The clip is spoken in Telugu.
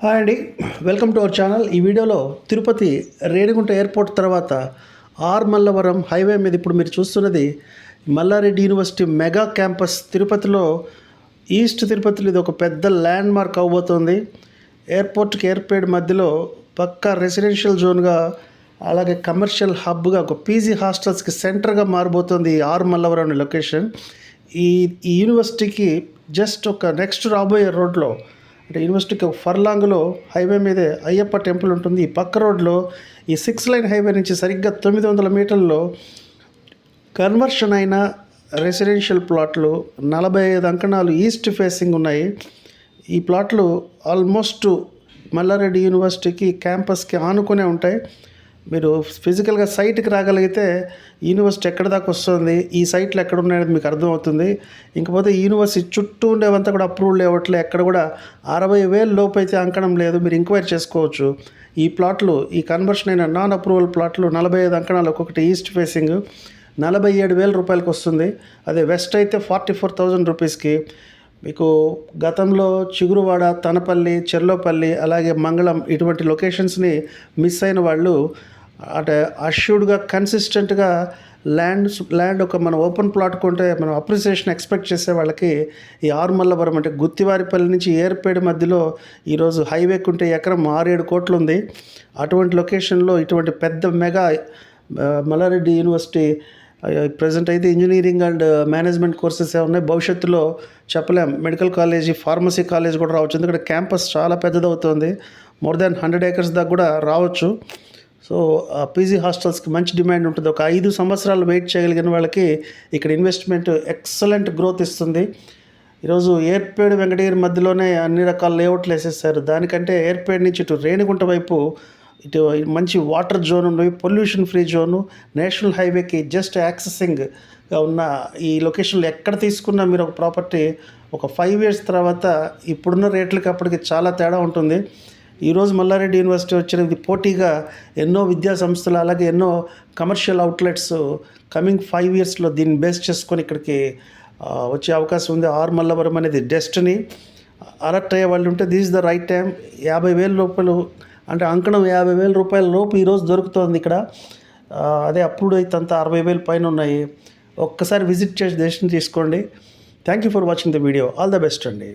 హాయ్ అండి, వెల్కమ్ టు అవర్ ఛానల్. ఈ వీడియోలో తిరుపతి రేణిగుంట ఎయిర్పోర్ట్ తర్వాత మల్లవరం హైవే మీద ఇప్పుడు మీరు చూస్తున్నది మల్లారెడ్డి యూనివర్సిటీ మెగా క్యాంపస్. తిరుపతిలో ఈస్ట్ తిరుపతిలో ఇది ఒక పెద్ద ల్యాండ్ మార్క్ అవబోతోంది. ఎయిర్పోర్ట్కి ఎయిర్పేడ్ మధ్యలో పక్కా రెసిడెన్షియల్ జోన్గా, అలాగే కమర్షియల్ హబ్గా, ఒక పీజీ హాస్టల్స్కి సెంటర్గా మారబోతోంది ఈ మల్లవరం లొకేషన్. ఈ యూనివర్సిటీకి జస్ట్ ఒక నెక్స్ట్ రాబోయే రోడ్లో, అంటే యూనివర్సిటీకి ఒక ఫర్లాంగ్లో హైవే మీదే అయ్యప్ప టెంపుల్ ఉంటుంది. ఈ పక్క రోడ్లో ఈ 6 లైన్ హైవే నుంచి సరిగ్గా 900 మీటర్లలో కన్వర్షన్ అయిన రెసిడెన్షియల్ ప్లాట్లు 45 అంకణాలు ఈస్ట్ ఫేసింగ్ ఉన్నాయి. ఈ ప్లాట్లు ఆల్మోస్ట్ మల్లారెడ్డి యూనివర్సిటీకి క్యాంపస్కి ఆనుకునే ఉంటాయి. మీరు ఫిజికల్గా సైట్కి రాగలిగితే యూనివర్సిటీ ఎక్కడ దాకా వస్తుంది, ఈ సైట్లు ఎక్కడ ఉన్నాయనేది మీకు అర్థమవుతుంది. ఇంకపోతే యూనివర్సిటీ చుట్టూ ఉండేవంతా కూడా అప్రూవల్ లేవట్లే, ఎక్కడ కూడా 60,000 లోపు అయితే అంకణం లేదు. మీరు ఎంక్వైరీ చేసుకోవచ్చు. ఈ ప్లాట్లు, ఈ కన్వర్షన్ అయిన నాన్ అప్రూవల్ ప్లాట్లు 45 అంకణాలు, ఒక్కొక్కటి ఈస్ట్ ఫేసింగ్ 47,000 రూపాయలకి వస్తుంది. అదే వెస్ట్ అయితే 44,000 రూపీస్కి. మీకు గతంలో చిగురువాడ, తనపల్లి, చెర్లోపల్లి, అలాగే మంగళం ఇటువంటి లొకేషన్స్ని మిస్ అయిన వాళ్ళు, అంటే అష్యూర్డ్గా కన్సిస్టెంట్గా ల్యాండ్ ఒక మన ఓపెన్ ప్లాట్ కొంటే మనం అప్రిసియేషన్ ఎక్స్పెక్ట్ చేసే వాళ్ళకి ఈ మల్లవరం, అంటే గుత్తివారిపల్లి నుంచి ఏర్పేడు మధ్యలో ఈరోజు హైవే కుంటే ఎకరం 6-7 కోట్లు ఉంది. అటువంటి లొకేషన్లో ఇటువంటి పెద్ద మెగా మల్లారెడ్డి యూనివర్సిటీ ప్రజెంట్ అయితే ఇంజనీరింగ్ అండ్ మేనేజ్మెంట్ కోర్సెస్ ఉన్నాయి. భవిష్యత్తులో చెప్పలేం, మెడికల్ కాలేజీ, ఫార్మసీ కాలేజ్ కూడా రావచ్చు. ఎందుకంటే క్యాంపస్ చాలా పెద్దదవుతుంది. మోర్ దాన్ 100 acres దాకా కూడా రావచ్చు. సో పీజీ హాస్టల్స్కి మంచి డిమాండ్ ఉంటుంది. ఒక 5 సంవత్సరాలు వెయిట్ చేయగలిగిన వాళ్ళకి ఇక్కడ ఇన్వెస్ట్మెంట్ ఎక్సలెంట్ గ్రోత్ ఇస్తుంది. ఈరోజు ఏర్పేడు వెంకటగిరి మధ్యలోనే అన్ని రకాల లేఅవుట్లు వేసేసారు. దానికంటే ఏర్పేడు నుంచి ఇటు రేణిగుంట వైపు ఇటు మంచి వాటర్ జోన్ ఉన్నాయి, పొల్యూషన్ ఫ్రీ జోను, నేషనల్ హైవేకి జస్ట్ యాక్సెసింగ్గా ఉన్న ఈ లొకేషన్లో ఎక్కడ తీసుకున్నా మీరు ఒక ప్రాపర్టీ ఒక 5 years తర్వాత ఇప్పుడున్న రేట్లకి అప్పటికి చాలా తేడా ఉంటుంది. ఈరోజు మల్లారెడ్డి యూనివర్సిటీ వచ్చినది పోటీగా ఎన్నో విద్యా సంస్థలు, అలాగే ఎన్నో కమర్షియల్ అవుట్లెట్స్ కమింగ్ 5 yearsలో దీన్ని బేస్ చేసుకొని ఇక్కడికి వచ్చే అవకాశం ఉంది. మల్లవరం అనేది డెస్టినీ. అలర్ట్ అయ్యే వాళ్ళు ఉంటే this is the right time. 50,000 రూపాయలు, అంటే అంకణం 50,000 రూపాయల లోపు ఈరోజు దొరుకుతుంది ఇక్కడ. అదే అప్పుడు అయితే అంతా 60,000 పైన ఉన్నాయి. ఒక్కసారి విజిట్ చేసి దర్శనం తీసుకోండి. Thank you for watching the video. All the best అండి.